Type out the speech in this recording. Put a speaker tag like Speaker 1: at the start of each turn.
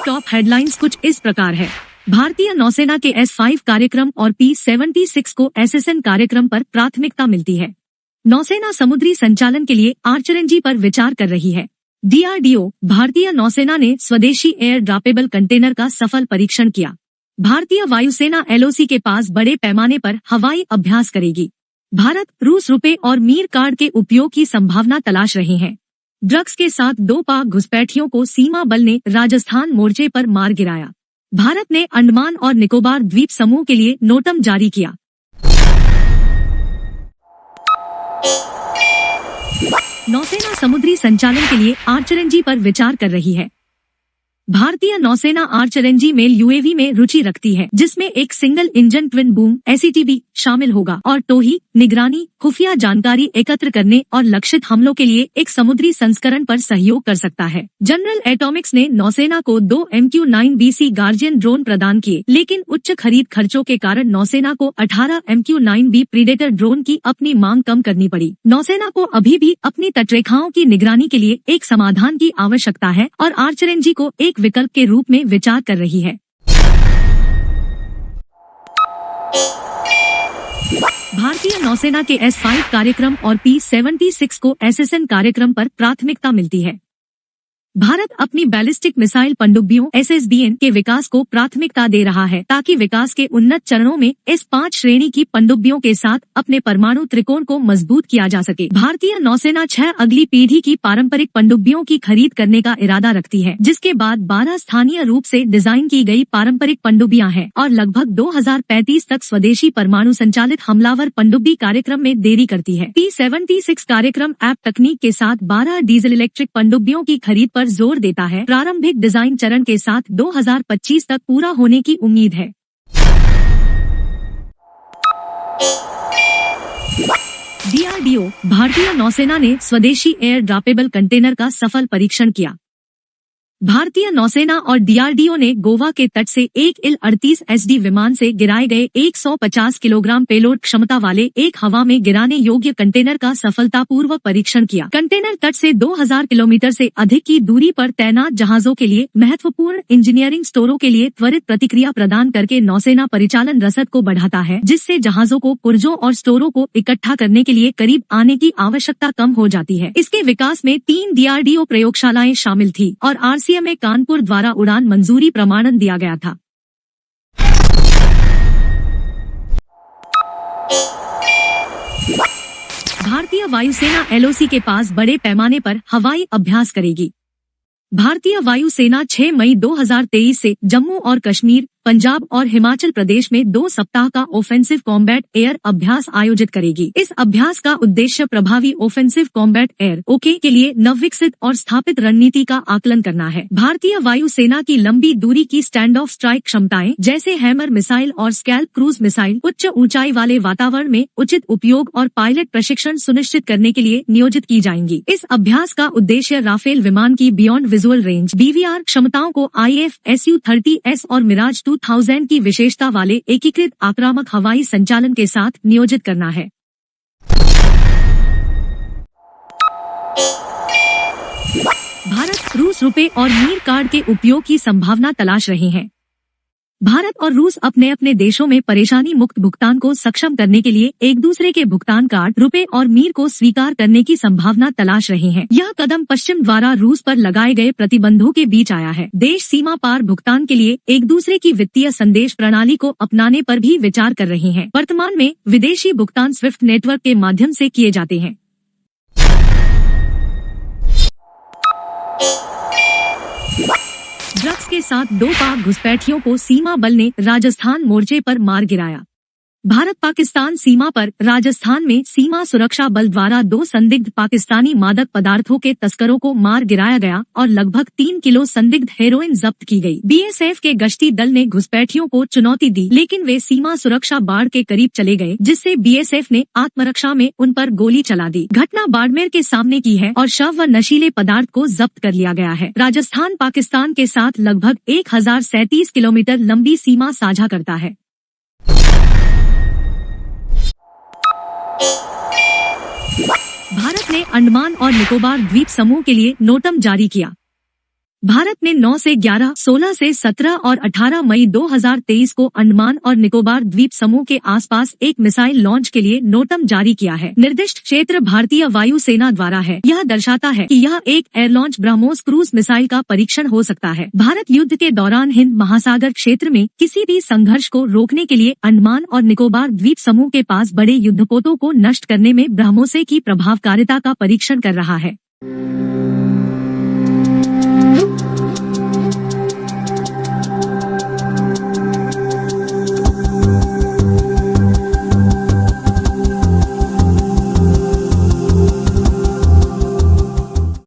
Speaker 1: Top headlines कुछ इस प्रकार है। भारतीय नौसेना के S5 कार्यक्रम और P-76 को SSN कार्यक्रम पर प्राथमिकता मिलती है। नौसेना समुद्री संचालन के लिए आर्चर पर विचार कर रही है। DRDO, भारतीय नौसेना ने स्वदेशी एयर ड्रॉपेबल कंटेनर का सफल परीक्षण किया। भारतीय वायुसेना LOC के पास बड़े पैमाने पर हवाई अभ्यास करेगी। भारत, रूस रुपए और मीर कार्ड के उपयोग की संभावना तलाश रहे हैं। ड्रग्स के साथ 2 पाक घुसपैठियों को सीमा बल ने राजस्थान मोर्चे पर मार गिराया। भारत ने अंडमान और निकोबार द्वीप समूह के लिए नोटम जारी किया। नौसेना समुद्री संचालन के लिए आर्चर पर विचार कर रही है। भारतीय नौसेना आर्चर मेल UAV में रुचि रखती है, जिसमें एक single engine twin boom SETB शामिल होगा और टोही, निगरानी, खुफिया जानकारी एकत्र करने और लक्षित हमलों के लिए एक समुद्री संस्करण पर सहयोग कर सकता है। जनरल एटॉमिक्स ने नौसेना को 2 MQ-9BC गार्जियन ड्रोन प्रदान किए, लेकिन उच्च खरीद खर्चों के कारण नौसेना को 18 MQ-9B प्रीडेटर ड्रोन की अपनी मांग कम करनी पड़ी। नौसेना को अभी भी अपनी तटरेखाओं की निगरानी के लिए एक समाधान की आवश्यकता है और आर्चर को एक विकल्प के रूप में विचार कर रही है। भारतीय नौसेना के S5 कार्यक्रम और P-76 को SSN कार्यक्रम पर प्राथमिकता मिलती है। भारत अपनी बैलिस्टिक मिसाइल पनडुब्बियों SSBN के विकास को प्राथमिकता दे रहा है, ताकि विकास के उन्नत चरणों में S5 श्रेणी की पनडुब्बियों के साथ अपने परमाणु त्रिकोण को मजबूत किया जा सके। भारतीय नौसेना 6 अगली पीढ़ी की पारंपरिक पनडुब्बियों की खरीद करने का इरादा रखती है, जिसके बाद 12 स्थानीय रूप से डिजाइन की गई पारंपरिक पनडुब्बियां हैं और लगभग 2035 तक स्वदेशी परमाणु संचालित हमलावर पनडुब्बी कार्यक्रम में देरी करती है। P-76 कार्यक्रम ऐप तकनीक के साथ 12 डीजल इलेक्ट्रिक पनडुब्बियों की खरीद पर जोर देता है। प्रारंभिक डिजाइन चरण के साथ 2025 तक पूरा होने की उम्मीद है। DRDO, भारतीय नौसेना ने स्वदेशी एयर ड्रॉपेबल कंटेनर का सफल परीक्षण किया। भारतीय नौसेना और DRDO ने गोवा के तट से एक IL-38 SD विमान से गिराए गए 150 किलोग्राम पेलोड क्षमता वाले एक हवा में गिराने योग्य कंटेनर का सफलतापूर्वक परीक्षण किया। कंटेनर तट से 2000 किलोमीटर से अधिक की दूरी पर तैनात जहाजों के लिए महत्वपूर्ण इंजीनियरिंग स्टोरों के लिए त्वरित प्रतिक्रिया प्रदान करके नौसेना परिचालन रसद को बढ़ाता है, जिससे जहाजों को पुर्जों और स्टोरों को इकट्ठा करने के लिए करीब आने की आवश्यकता कम हो जाती है। इसके विकास में 3 DRDO प्रयोगशालाएं शामिल थी और RCMA कानपुर द्वारा उड़ान मंजूरी प्रमाणन दिया गया था। भारतीय वायुसेना LOC के पास बड़े पैमाने पर हवाई अभ्यास करेगी। भारतीय वायुसेना 6 मई 2023 से जम्मू और कश्मीर, पंजाब और हिमाचल प्रदेश में 2 सप्ताह का ऑफेंसिव कॉम्बैट एयर अभ्यास आयोजित करेगी। इस अभ्यास का उद्देश्य प्रभावी ऑफेंसिव कॉम्बैट एयर OK के लिए नवविकसित और स्थापित रणनीति का आकलन करना है। भारतीय वायुसेना की लंबी दूरी की स्टैंड ऑफ स्ट्राइक क्षमताएं जैसे हैमर मिसाइल और स्कैल्प क्रूज मिसाइल उच्च ऊंचाई वाले वातावरण में उचित उपयोग और पायलट प्रशिक्षण सुनिश्चित करने के लिए नियोजित की जाएंगी। इस अभ्यास का उद्देश्य राफेल विमान की बियॉन्ड विजुअल रेंज BVR क्षमताओं को IF Su-30S और मिराज 2000 की विशेषता वाले एकीकृत आक्रामक हवाई संचालन के साथ नियोजित करना है। भारत, रूस रुपए और मीर कार्ड के उपयोग की संभावना तलाश रहे हैं। भारत और रूस अपने अपने देशों में परेशानी मुक्त भुगतान को सक्षम करने के लिए एक दूसरे के भुगतान कार्ड, रुपए और मीर को स्वीकार करने की संभावना तलाश रहे हैं। यह कदम पश्चिम द्वारा रूस पर लगाए गए प्रतिबंधों के बीच आया है। देश सीमा पार भुगतान के लिए एक दूसरे की वित्तीय संदेश प्रणाली को अपनाने पर भी विचार कर रहे हैं। वर्तमान में विदेशी भुगतान स्विफ्ट नेटवर्क के माध्यम से किए जाते हैं। ड्रग्स के साथ 2 पाक घुसपैठियों को सीमा बल ने राजस्थान मोर्चे पर मार गिराया। भारत पाकिस्तान सीमा पर राजस्थान में सीमा सुरक्षा बल द्वारा 2 संदिग्ध पाकिस्तानी मादक पदार्थों के तस्करों को मार गिराया गया और लगभग 3 किलो संदिग्ध हेरोइन जब्त की गई। BSF के गश्ती दल ने घुसपैठियों को चुनौती दी, लेकिन वे सीमा सुरक्षा बाड़ के करीब चले गए, जिससे BSF ने आत्मरक्षा में उन पर गोली चला दी। घटना बाड़मेर के सामने की है और शव व नशीले पदार्थ को जब्त कर लिया गया है। राजस्थान पाकिस्तान के साथ लगभग 1037 किलोमीटर लंबी सीमा साझा करता है। भारत ने अंडमान और निकोबार द्वीप समूह के लिए नोटम जारी किया। भारत ने 9 से 11, 16 से 17 और 18 मई 2023 को अंडमान और निकोबार द्वीप समूह के आसपास एक मिसाइल लॉन्च के लिए नोटम जारी किया है। निर्दिष्ट क्षेत्र भारतीय वायुसेना द्वारा है। यह दर्शाता है कि यह एक air launch BrahMos cruise missile का परीक्षण हो सकता है। भारत युद्ध के दौरान हिंद महासागर क्षेत्र में किसी भी संघर्ष को रोकने के लिए अंडमान और निकोबार द्वीप समूह के पास बड़े युद्धपोतों को नष्ट करने में ब्रह्मोस की प्रभावकारिता का परीक्षण कर रहा है।